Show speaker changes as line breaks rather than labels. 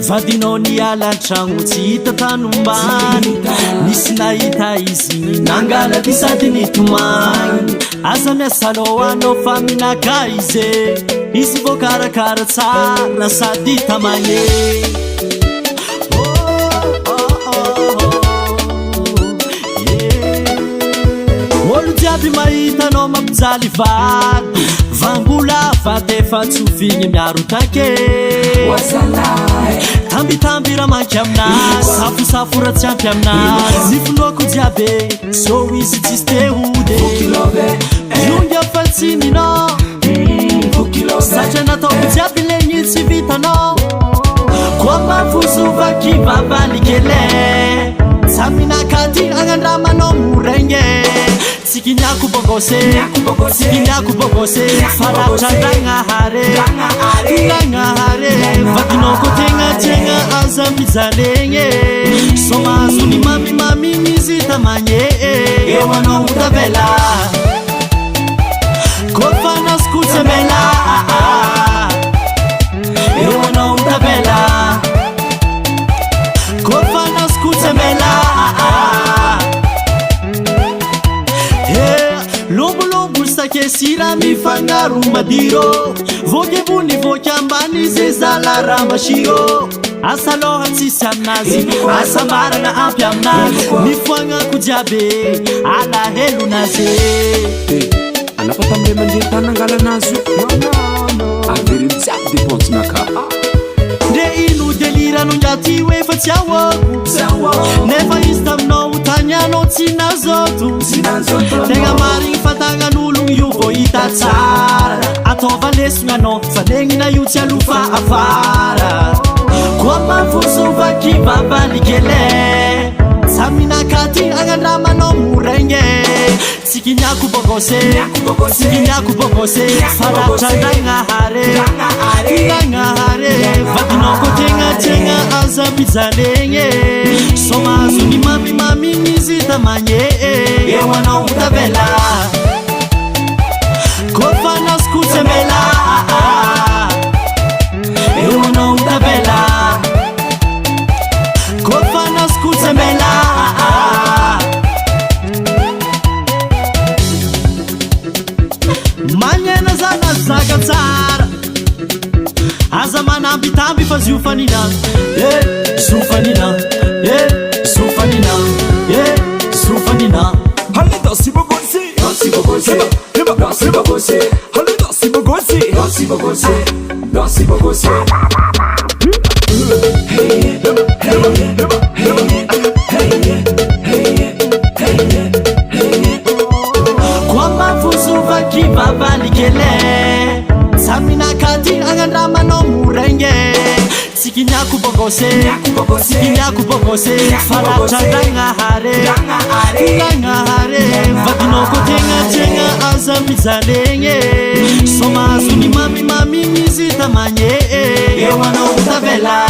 vadinao nialan-tragno tsy hita tanombany nisy nahita izy nangala ty sady nitomany aza miasalao anao fa minaka izy vao karakara tsara sady tamagné olo jiaby mahitanao mampijaly vady vangola fatefa tsofigny miaro take tambitamby raha manky aminazy safosafo raha tsy ampy aminazy ny finoako jiabe so izy tsisy tehody ionga fa tsy minao satria nataoko jiaby legny tsy vitanao koa mafosovaky vabalikele saminakady agnandramanao moregny sikiniako bogose faratra ngagnahare vadinoko tegna aza mizalegny somazony mamimami mizy tamagné eo anao tavela kofanaskusemela eo anao tavela kofanaskusemela lombolombo sakesira mifangaro madiro vokebony voky ambany ze zala raha masiro asa loha tsisy aminazy asa marana ampy aminazy mifoagnako jiabe alahelonazy
anapa tamile mandeha tany angalanazy avery jiaby dépense naka
nde ino delirano ngiaty hoe fa tsy ahoako nefa izy taminao tanianao tsy nazoto tegna marigny fatagnan'ologno io vo hita tsara ataova lesogna anao fa legnina io tsy alofa afara koa mafosovaky babalikele saminakady agnandramanao moregny sikiniako bogose faratra ngagnahare vadinoko tegna aza mizalegny somazony mamimami mizy tamagné eo anao tavela kofanaskusemela eo anao tavela kofanaskusemela magnena zana zaka tsara aza manambitamby fa ziofanina zofanina
Allez danser bogosé, allez danser bogosé,
kwa mafosovaky babalikele saminakady agnandramanao moregny sikiniako bogose faratra ngagnahare vadinoko tegna aza mizalegny somazony mamimami mizy tamagné eo anao tavela